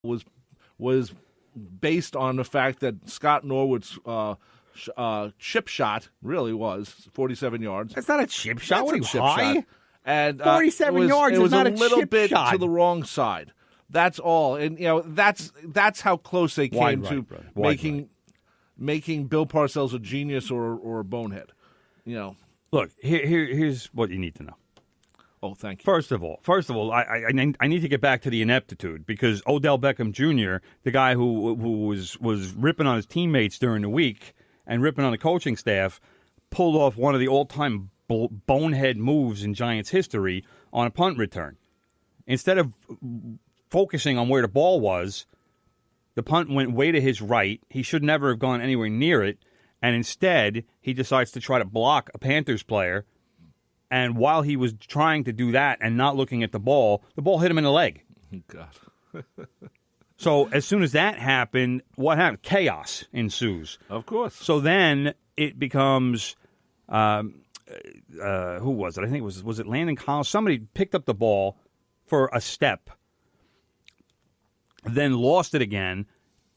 was based on the fact that Scott Norwood's chip shot really was 47 yards. That's not a chip shot. That's What are a you, chip high? shot. And 47 yards it was is not a little chip bit shot. to the wrong side. That's all. And that's how close they came to making Bill Parcells a genius or a bonehead. Look, here's what you need to know. Oh, thank you. First of all, I need to get back to the ineptitude because Odell Beckham Jr., the guy who was ripping on his teammates during the week and ripping on the coaching staff, pulled off one of the all-time bonehead moves in Giants history on a punt return. Instead of focusing on where the ball was, the punt went way to his right. He should never have gone anywhere near it, and instead he decides to try to block a Panthers player. And while he was trying to do that and not looking at the ball hit him in the leg. God. So as soon as that happened, what happened? Chaos ensues. Of course. So then it becomes, who was it? I think it was it Landon Collins? Somebody picked up the ball for a step, then lost it again.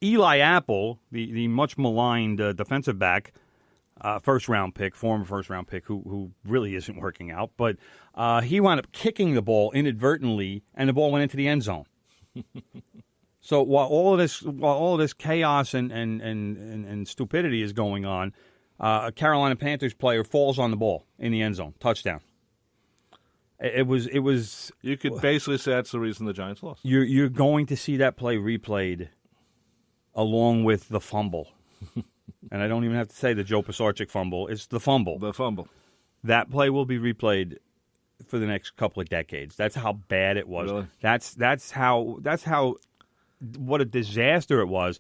Eli Apple, the much maligned defensive back, former first-round pick, who really isn't working out, but he wound up kicking the ball inadvertently, and the ball went into the end zone. So while all of this chaos and stupidity is going on, a Carolina Panthers player falls on the ball in the end zone, touchdown. It was. You could basically say that's the reason the Giants lost. You're going to see that play replayed, along with the fumble. And I don't even have to say the Joe Pisarcik fumble. It's the fumble. The fumble. That play will be replayed for the next couple of decades. That's how bad it was. Really? That's how what a disaster it was.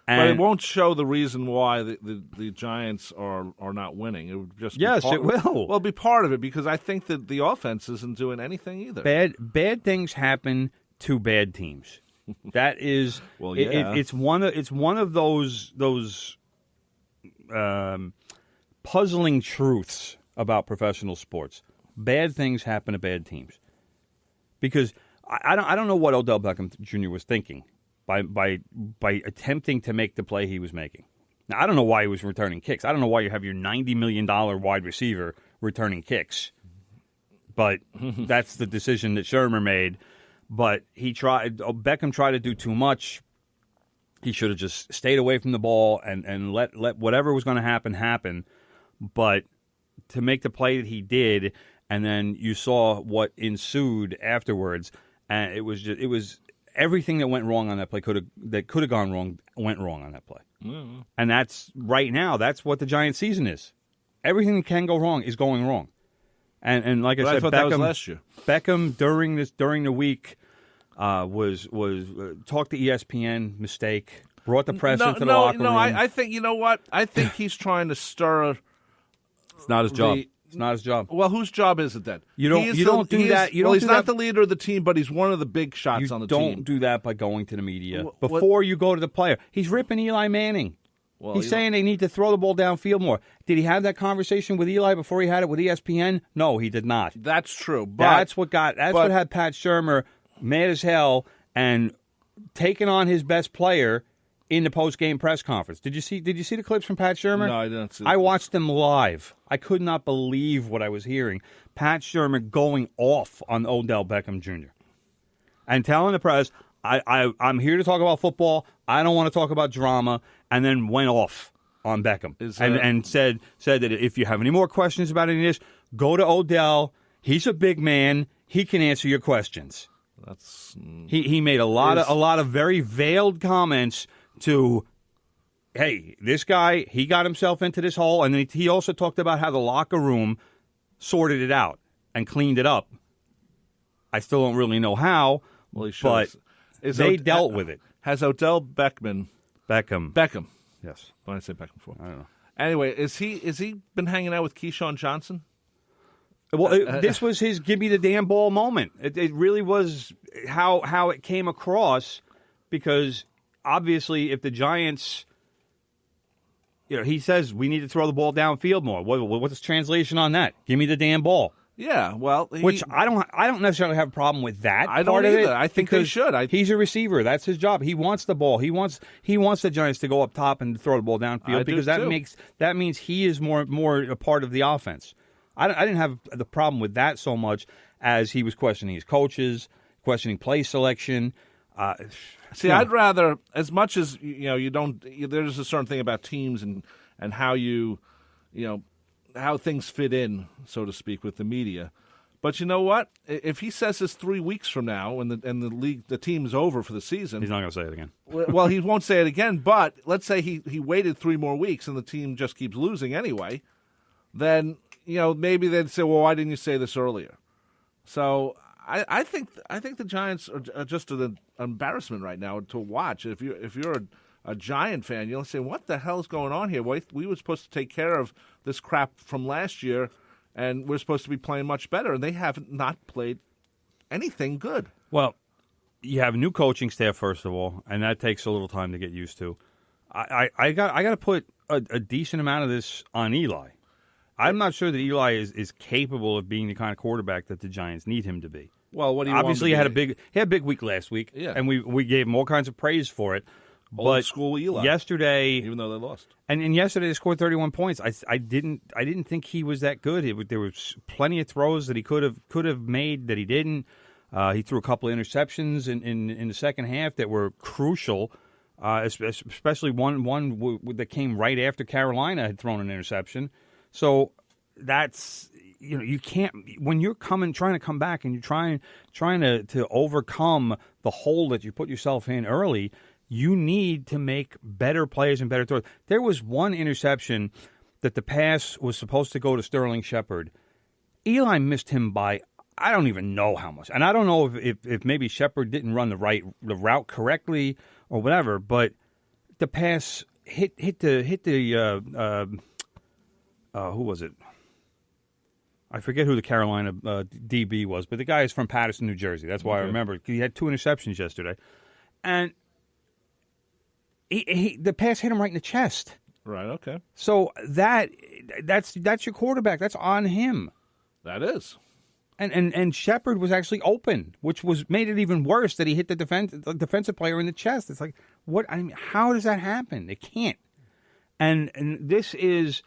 And but it won't show the reason why the Giants are not winning. It would just it will. Well, be part of it because I think that the offense isn't doing anything either. Bad things happen to bad teams. That is well, yeah. It's one of those puzzling truths about professional sports. Bad things happen to bad teams. Because I don't know what Odell Beckham Jr. was thinking by attempting to make the play he was making. Now, I don't know why he was returning kicks. I don't know why you have your $90 million wide receiver returning kicks. But that's the decision that Shermer made. But Beckham tried to do too much. He should have just stayed away from the ball and let whatever was going to happen. But to make the play that he did, and then you saw what ensued afterwards, and it was everything that went wrong on that play could have gone wrong went wrong on that play. Mm-hmm. And that's right now. That's what the Giants' season is. Everything that can go wrong is going wrong. And like I said, thought that was last year. Beckham during the week was talked to ESPN, mistake, brought the press into the locker room. No, I think you know what? I think he's trying to stir. It's not his job. It's not his job. Well, whose job is it then? You don't do that. He's not the leader of the team, but he's one of the big shots on the team. You don't do that by going to the media before you go to the player. He's ripping Eli Manning. Well, he's saying they need to throw the ball downfield more. Did he have that conversation with Eli before he had it with ESPN? No, he did not. That's true. That's what had Pat Shurmur mad as hell and taking on his best player in the post-game press conference. Did you see the clips from Pat Shurmur? No, I didn't see. I watched them live. I could not believe what I was hearing. Pat Shurmur going off on Odell Beckham Jr. and telling the press, I'm here to talk about football. I don't want to talk about drama, and then went off on Beckham and said that if you have any more questions about any of this, go to Odell. He's a big man. He can answer your questions. He made a lot of very veiled comments to, hey, this guy, he got himself into this hole, and then he also talked about how the locker room sorted it out and cleaned it up. I still don't really know how, but they dealt with it. Has Odell Beckham? Yes. Why did I say Beckham before? I don't know. Anyway, is he been hanging out with Keyshawn Johnson? Well, this was his "give me the damn ball" moment. It really was how it came across, because obviously, if the Giants, he says we need to throw the ball downfield more. What's the translation on that? Give me the damn ball. Yeah, well, which I don't necessarily have a problem with that. I don't either. I think they should. He's a receiver. That's his job. He wants the ball. He wants the Giants to go up top and throw the ball downfield because that means he is more a part of the offense. I didn't have the problem with that so much as he was questioning his coaches, questioning play selection. I'd rather, as much as you don't. There's a certain thing about teams and how how things fit in, so to speak, with the media. But you know what? If he says this 3 weeks from now and the team is over for the season, he's not going to say it again. Well, he won't say it again. But let's say he waited 3 more weeks and the team just keeps losing anyway. Then maybe they'd say, well, why didn't you say this earlier? So I think the Giants are just an embarrassment right now to watch. If you're a Giant fan, you'll say, what the hell is going on here? We were supposed to take care of this crap from last year, and we're supposed to be playing much better, and they have not played anything good. Well, you have a new coaching staff, first of all, and that takes a little time to get used to. I got to put a decent amount of this on Eli. I'm not sure that Eli is capable of being the kind of quarterback that the Giants need him to be. Well, what do you obviously he had a big week last week, and we gave him all kinds of praise for it. Old school Eli. Yesterday, even though they lost, and yesterday they scored 31 points. I didn't think he was that good. There was plenty of throws that he could have made that he didn't. He threw a couple of interceptions in the second half that were crucial, especially one that came right after Carolina had thrown an interception. So that's you can't when you're trying to come back and you're trying to overcome the hole that you put yourself in early. You need to make better plays and better throws. There was one interception that the pass was supposed to go to Sterling Shepard. Eli missed him by I don't even know how much, and I don't know if maybe Shepard didn't run the route correctly or whatever. But the pass hit the who was it? I forget who the Carolina DB was, but the guy is from Paterson, New Jersey. That's why I remember. He had 2 interceptions yesterday, and the pass hit him right in the chest. Right. Okay. So that's your quarterback. That's on him. That is. And Shepard was actually open, which made it even worse that he hit the defensive player in the chest. It's like, what? I mean, how does that happen? It can't. And this was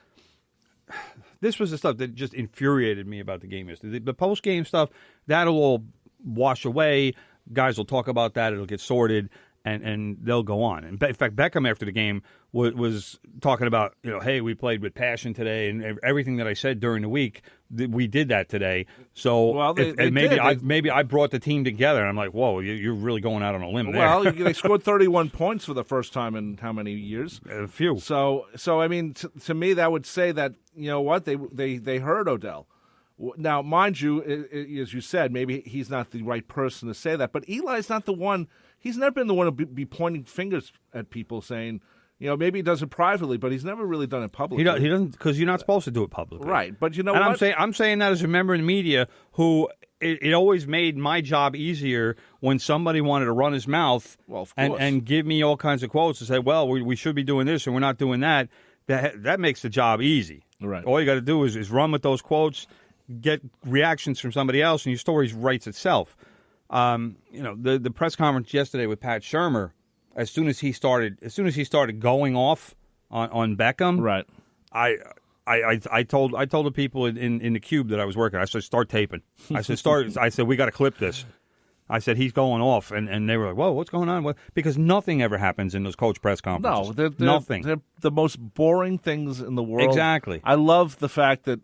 the stuff that just infuriated me about the game yesterday. The post game stuff, that'll all wash away. Guys will talk about that. It'll get sorted. And they'll go on. And in fact, Beckham after the game was talking about, hey, we played with passion today, and everything that I said during the week, we did that today. So maybe I brought the team together. And I'm like, whoa, you're really going out on a limb there. Well, they scored 31 points for the first time in how many years? A few. So I mean, to me, that would say that what they heard Odell. Now, mind you, as you said, maybe he's not the right person to say that, but Eli's not the one. He's never been the one to be pointing fingers at people saying, maybe he does it privately, but he's never really done it publicly. He doesn't, because you're not supposed to do it publicly. Right, but what? I'm saying that as a member of the media who it always made my job easier when somebody wanted to run his mouth and give me all kinds of quotes and say, well, we should be doing this and we're not doing that. That makes the job easy. Right. All you got to do is run with those quotes, get reactions from somebody else, and your story writes itself. The press conference yesterday with Pat Shurmur, as soon as he started going off on Beckham, right? I told the people in the cube that I was working. I said, start taping. I said we got to clip this. I said he's going off, and they were like, whoa, what's going on? Because nothing ever happens in those coach press conferences. No, nothing. They're the most boring things in the world. Exactly. I love the fact that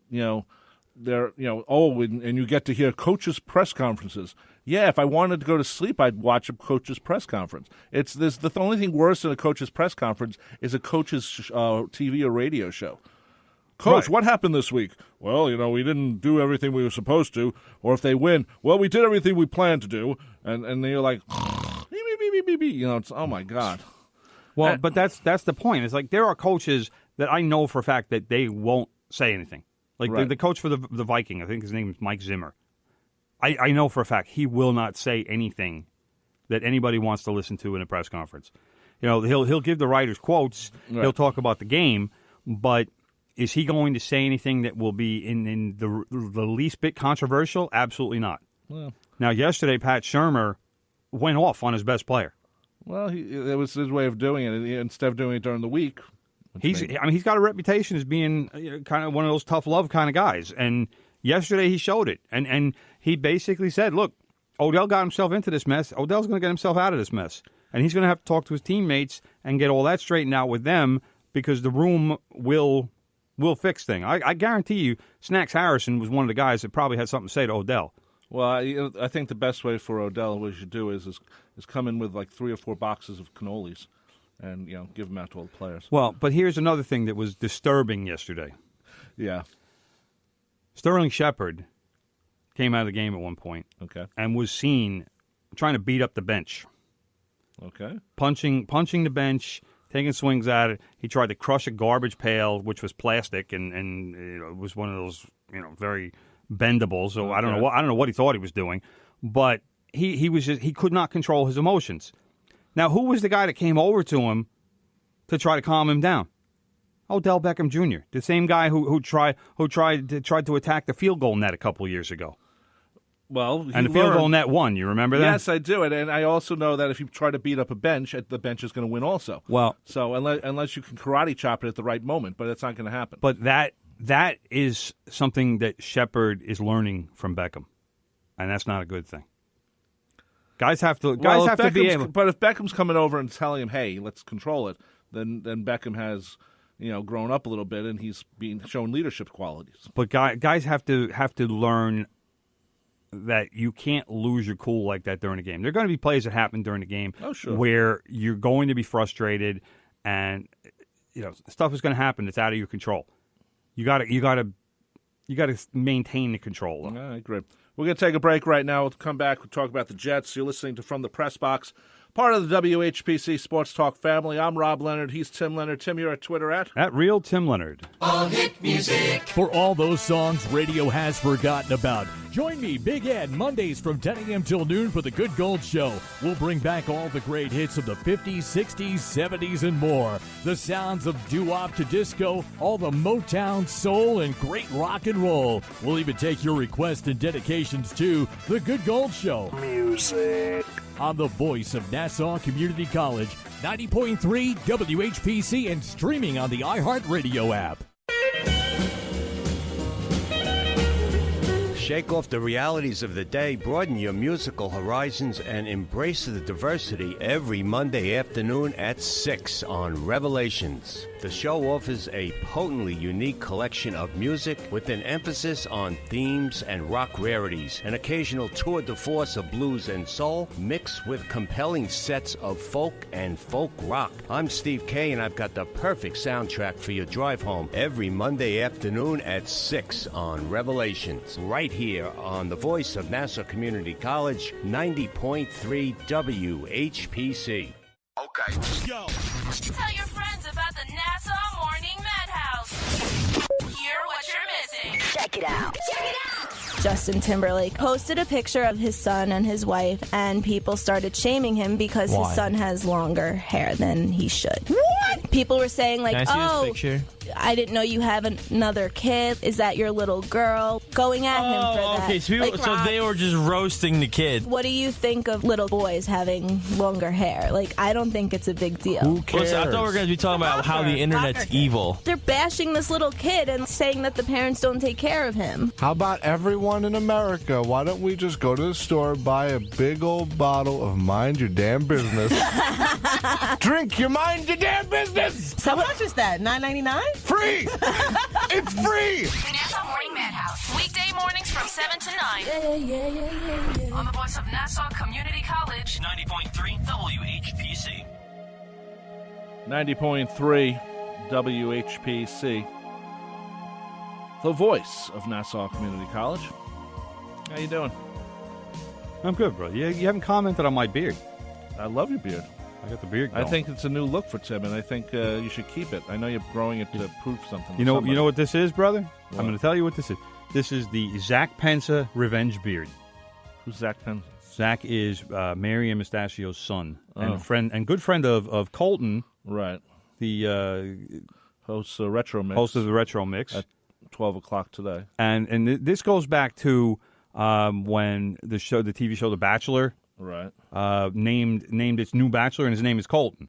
they're and you get to hear coaches' press conferences. Yeah, if I wanted to go to sleep, I'd watch a coach's press conference. The only thing worse than a coach's press conference is a coach's TV or radio show. Coach, What happened this week? Well, we didn't do everything we were supposed to. Or if they win, well, we did everything we planned to do. And they're like, it's, oh my God. Well, but that's the point. It's like there are coaches that I know for a fact that they won't say anything. Like the coach for the Viking, I think his name is Mike Zimmer. I know for a fact he will not say anything that anybody wants to listen to in a press conference. He'll give the writers quotes. Right. He'll talk about the game, but Is he going to say anything that will be in the least bit controversial? Absolutely not. Well, now, yesterday, Pat Shurmur went off on his best player. Well, it was his way of doing it. Instead of doing it during the week. He's got a reputation as being kind of one of those tough love kind of guys. And yesterday he showed it. And he basically said, look, Odell got himself into this mess. Odell's going to get himself out of this mess. And he's going to have to talk to his teammates and get all that straightened out with them because the room will fix things. I guarantee you, Snacks Harrison was one of the guys that probably had something to say to Odell. Well, I think the best way for Odell, what he should do is come in with like 3 or 4 boxes of cannolis and, give them out to all the players. Well, but here's another thing that was disturbing yesterday. Yeah. Sterling Shepard came out of the game at one point. Okay. And was seen trying to beat up the bench. Okay. Punching the bench, taking swings at it. He tried to crush a garbage pail, which was plastic, and it was one of those, very bendable. So okay. I don't know what he thought he was doing, but he could not control his emotions. Now, who was the guy that came over to him to try to calm him down? Odell Beckham Jr., the same guy who tried to attack the field goal net a couple of years ago. Well, and the field goal net won. You remember that? Yes, I do. And I also know that if you try to beat up a bench, the bench is going to win also. Well, so unless you can karate chop it at the right moment, but that's not going to happen. But that is something that Shepard is learning from Beckham, and that's not a good thing. Guys have to be able. But if Beckham's coming over and telling him, "Hey, let's control it," then Beckham has grown up a little bit and he's being shown leadership qualities. But guys have to learn that you can't lose your cool like that during a game. There are going to be plays that happen during the game where you're going to be frustrated, and stuff is going to happen that's out of your control. You got to maintain the control. I agree. We're going to take a break right now. We'll come back. We'll talk about the Jets. You're listening to From the Press Box, part of the WHPC Sports Talk family. I'm Rob Leonard. He's Tim Leonard. Tim, you're at Twitter at Real Tim Leonard. All hit music. For all those songs radio has forgotten about, join me, Big Ed, Mondays from 10 a.m. till noon for The Good Gold Show. We'll bring back all the great hits of the 50s, 60s, 70s, and more. The sounds of doo-wop to disco, all the Motown, soul, and great rock and roll. We'll even take your requests and dedications to The Good Gold Show. Music. On the voice of Nassau Community College, 90.3 WHPC, and streaming on the iHeartRadio app. Shake off the realities of the day, broaden your musical horizons, and embrace the diversity every Monday afternoon at 6 on Revelations. The show offers a potently unique collection of music with an emphasis on themes and rock rarities, an occasional tour de force of blues and soul, mixed with compelling sets of folk and folk rock. I'm Steve Kay, and I've got the perfect soundtrack for your drive home every Monday afternoon at 6 on Revelations, right here on the voice of Nassau Community College, 90.3 WHPC. Okay. Go. Tell your friends about the Nassau Morning Madhouse. Hear what you're missing. Check it out. Justin Timberlake posted a picture of his son and his wife, and people started shaming him because his son has longer hair than he should. What? People were saying, like, Can I see this picture? I didn't know you have another kid. Is that your little girl? Going at him for that. Okay, so they were just roasting the kid. What do you think of little boys having longer hair? Like, I don't think it's a big deal. Who cares? Listen, I thought we were going to be talking about how the internet's evil. They're bashing this little kid and saying that the parents don't take care of him. How about everyone in America? Why don't we just go to the store, buy a big old bottle of Mind Your Damn Business? Drink your Mind Your Damn Business! How much is that? $9.99? Free! It's free! Nassau Morning Madhouse. Weekday mornings from 7 to 9. On the voice of Nassau Community College. 90.3 WHPC. 90.3 WHPC. The voice of Nassau Community College. How you doing? I'm good, bro. You haven't commented on my beard. I love your beard. I got the beard going. I think it's a new look for Tim, and I think you should keep it. I know you're growing it to prove something. You know what this is, brother? What? I'm going to tell you what this is. This is the Zach Pensa revenge beard. Who's Zach Pensa? Zach is Mary and Mustachio's son and good friend of Colton. Right. The Hosts a Retro Mix. Host of the Retro Mix. At 12 o'clock today. And this goes back to when the TV show The Bachelor right. named its new Bachelor, and his name is Colton.